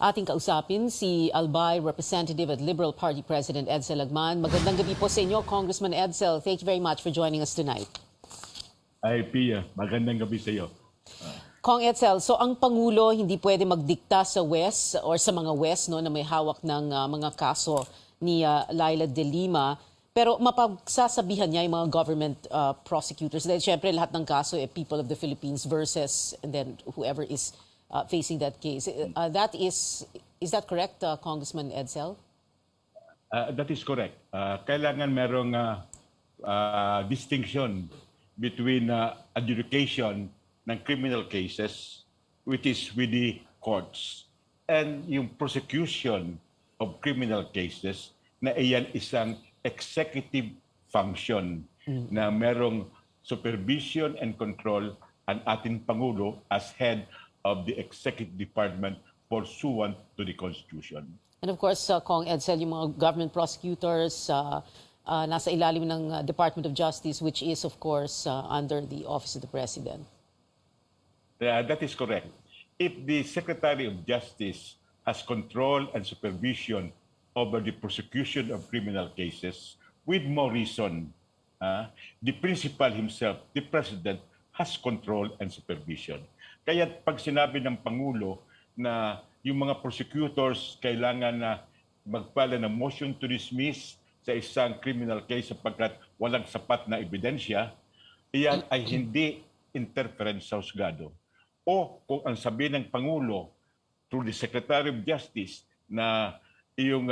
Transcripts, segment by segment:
Ating kausapin si Albay Representative at Liberal Party President Edcel Lagman. Magandang gabi po sa inyo, Congressman Edcel. Thank you very much for joining us tonight. Ay, Pia, magandang gabi sa iyo. Kong Edcel, so ang Pangulo hindi pwede magdikta sa West or sa mga West no, na may hawak ng mga kaso ni Leila De Lima. Pero mapagsasabihan niya yung mga government prosecutors. Dahil syempre lahat ng kaso people of the Philippines versus and then whoever is facing that case. Is that correct, Congressman Edcel? That is correct. Kailangan merong distinction between adjudication ng criminal cases, which is with the courts, and yung prosecution of criminal cases na iyan isang executive function na merong supervision and control ang ating Pangulo as head of the Executive Department pursuant to the Constitution. And of course, Kong Edcel, yung mga government prosecutors nasa ilalim ng Department of Justice, which is of course under the Office of the President. That is correct. If the Secretary of Justice has control and supervision over the prosecution of criminal cases, with more reason, the principal himself, the President, has control and supervision. Kaya pag sinabi ng Pangulo na yung mga prosecutors kailangan na magpala ng motion to dismiss sa isang criminal case sapagkat walang sapat na ebidensya, iyan ay hindi interference sa husgado. O kung ang sabihin ng Pangulo through the Secretary of Justice na yung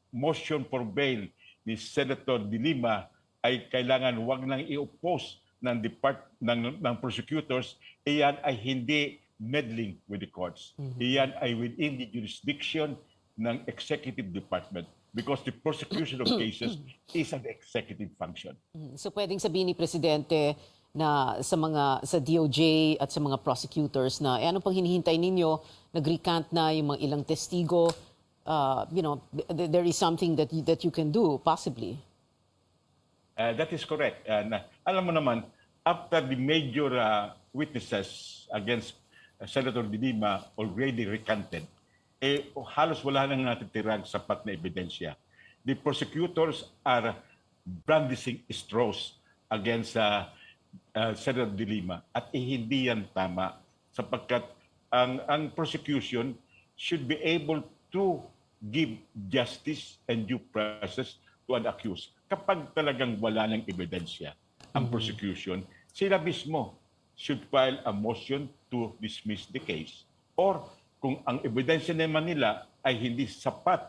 motion for bail ni Senator De Lima ay kailangan wag nang i-oppose ng prosecutors, iyan ay hindi meddling with the courts. Iyan ay within the jurisdiction ng Executive Department because the prosecution of cases is an executive function. So pwedeng sabihin ni Presidente na sa DOJ at sa mga prosecutors na ano pang hinihintay ninyo, nag-recant na yung mga ilang testigo, there is something that you can do, possibly. That is correct. Alam mo naman, after the major witnesses against Senator De Lima already recanted, halos wala nang natitirang sapat na ebidensya. The prosecutors are brandishing straws against Senator De Lima at hindi yan tama sapagkat ang prosecution should be able to give justice and due process to an accused. Kapag talagang wala ng ebidensya ang prosecution, sila mismo should file a motion to dismiss the case. Or kung ang ebidensya naman nila ay hindi sapat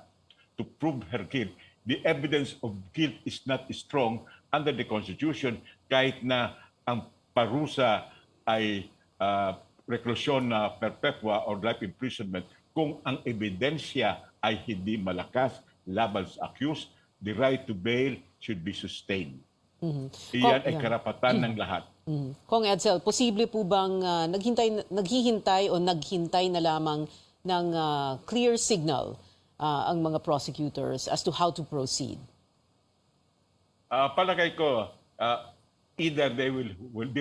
to prove her guilt, the evidence of guilt is not strong under the Constitution kahit na ang parusa ay reclusion perpetua or life imprisonment, kung ang ebidensya ay hindi malakas laban sa accused, the right to bail should be sustained. Iyan ay karapatan ng lahat. Kong Edcel, posible po bang naghihintay na lamang ng clear signal ang mga prosecutors as to how to proceed? Palagay ko, either they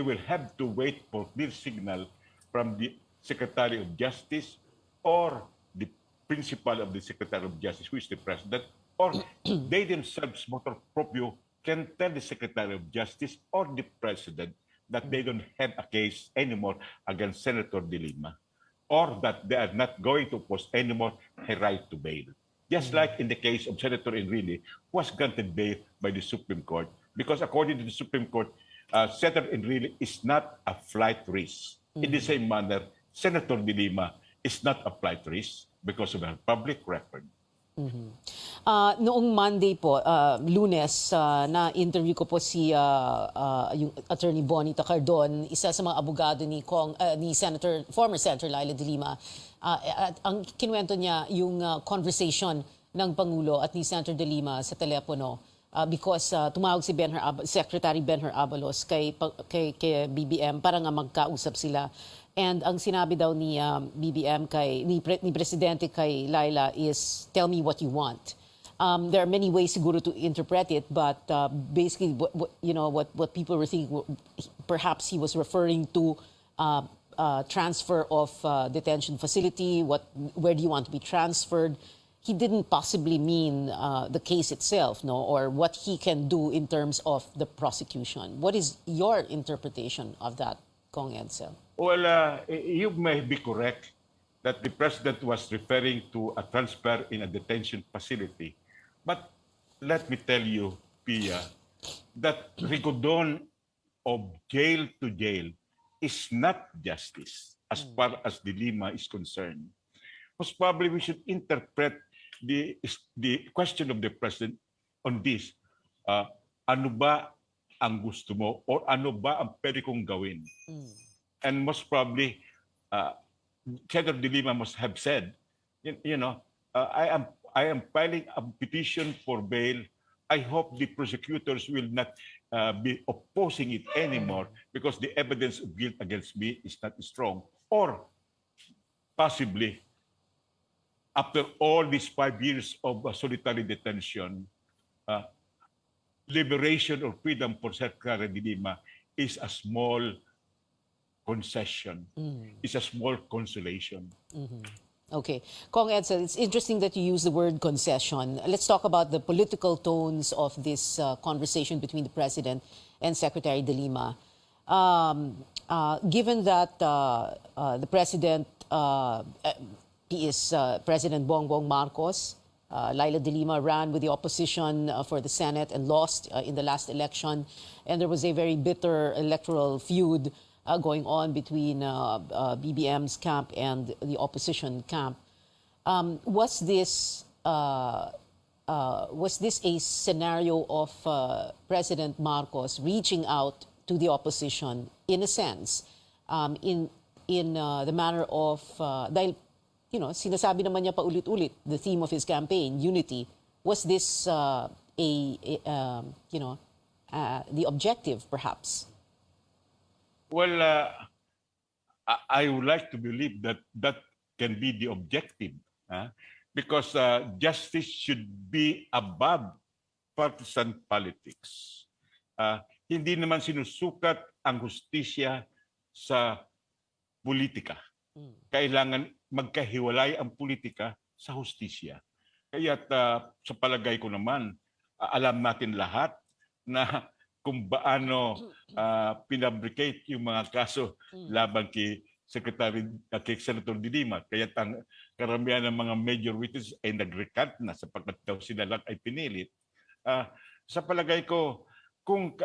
will have to wait for clear signal from the Secretary of Justice or the principal of the Secretary of Justice, who is the President, or they themselves, motu proprio, can tell the Secretary of Justice or the President that they don't have a case anymore against Senator De Lima, or that they are not going to oppose anymore her right to bail. Just like in the case of Senator Enrile, who was granted bail by the Supreme Court, because according to the Supreme Court, Senator Enrile is not a flight risk. In the same manner, Senator De Lima is not a flight risk because of her public record. Noong Monday po, Lunes, na-interview ko po si yung Attorney Bonita Cardon, isa sa mga abogado ni former Senator Leila De Lima. At ang kinuwento niya yung conversation ng Pangulo at ni Senator De Lima sa telepono because tumawag si Secretary Benher Abalos kay BBM para nga magkausap sila. And ang sinabi daw ni BBM ni Presidente kay Leila is, tell me what you want. There are many ways siguro to interpret it, but basically what people were thinking, perhaps he was referring to transfer of detention facility, where do you want to be transferred, he didn't possibly mean the case itself, no, or what he can do in terms of the prosecution. What is your interpretation of that, Kong Edcel? Well, you may be correct that the president was referring to a transfer in a detention facility. But let me tell you, Pia, that recordon of jail to jail is not justice as far as De Lima is concerned. Most probably we should interpret the question of the president on this. Ano ba ang gusto mo or ano ba ang pwede kong gawin? And most probably, Senator De Lima must have said, I am filing a petition for bail. I hope the prosecutors will not be opposing it anymore because the evidence of guilt against me is not strong. Or possibly, after all these 5 years of solitary detention, liberation or freedom for Secretary De Lima is a small concession, is a small consolation. Okay. Kong Edcel, it's interesting that you use the word concession. Let's talk about the political tones of this conversation between the President and Secretary De Lima. Given that the President, he is President Bongbong Marcos, Leila De Lima ran with the opposition for the Senate and lost in the last election, and there was a very bitter electoral feud going on between BBM's camp and the opposition camp. Was this a scenario of President Marcos reaching out to the opposition in a sense, in the manner of dahil sinasabi naman niya pa ulit-ulit the theme of his campaign, unity. Was this the objective perhaps? Well, I would like to believe that that can be the objective, because justice should be above partisan politics. Hindi naman sinusukat ang hustisya sa politika. Kailangan magkahiwalay ang politika sa hustisya. Kaya't sa palagay ko naman, alam natin lahat na kung paano pinabricate yung mga kaso laban kay Senator De Lima. Kaya karamihan ng mga major witnesses ay nag-recant na sapagkat daw sila lang ay pinilit. Sa palagay ko, kung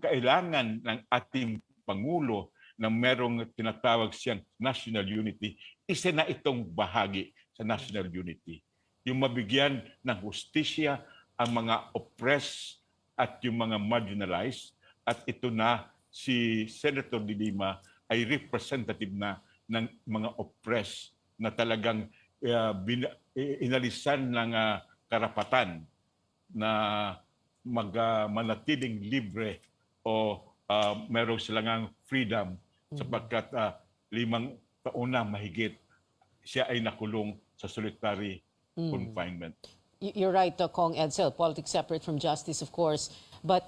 kailangan ng ating Pangulo na merong tinatawag siyang national unity, isa na itong bahagi sa national unity. Yung mabigyan ng hustisya ang mga oppressed at yung mga marginalized, at ito na si Senator De Lima ay representative na ng mga oppressed na talagang inalisan ng karapatan na manatiling libre o meron silang freedom sapagkat 5 taon na mahigit siya ay nakulong sa solitary confinement. You're right, Kong Edcel. Politics separate from justice, of course. But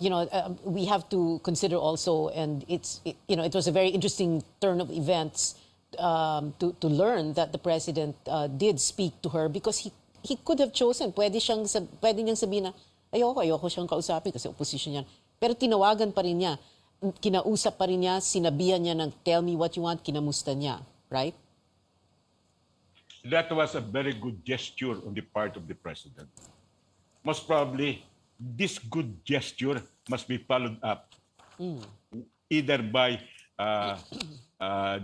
we have to consider also, and it was a very interesting turn of events to learn that the president did speak to her because he could have chosen. Pwede niyang sabihin na ayoko siyang kausapin kasi opposition yan. Pero tinawagan pa rin niya, kinausap pa rin niya, sinabihan niya ng tell me what you want, kinamusta niya, right? That was a very good gesture on the part of the president. Most probably, this good gesture must be followed up either by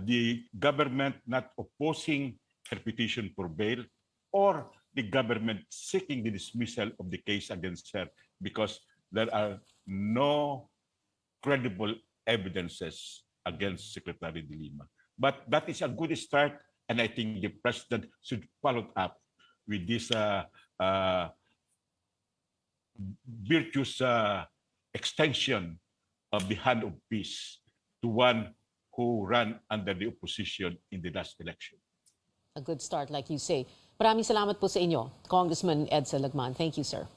the government not opposing her petition for bail or the government seeking the dismissal of the case against her because there are no credible evidences against Secretary De Lima. But that is a good start. And I think the president should follow up with this virtuous extension of the hand of peace to one who ran under the opposition in the last election. A good start, like you say. Maraming salamat po sa inyo, Congressman Edcel Lagman. Thank you, sir.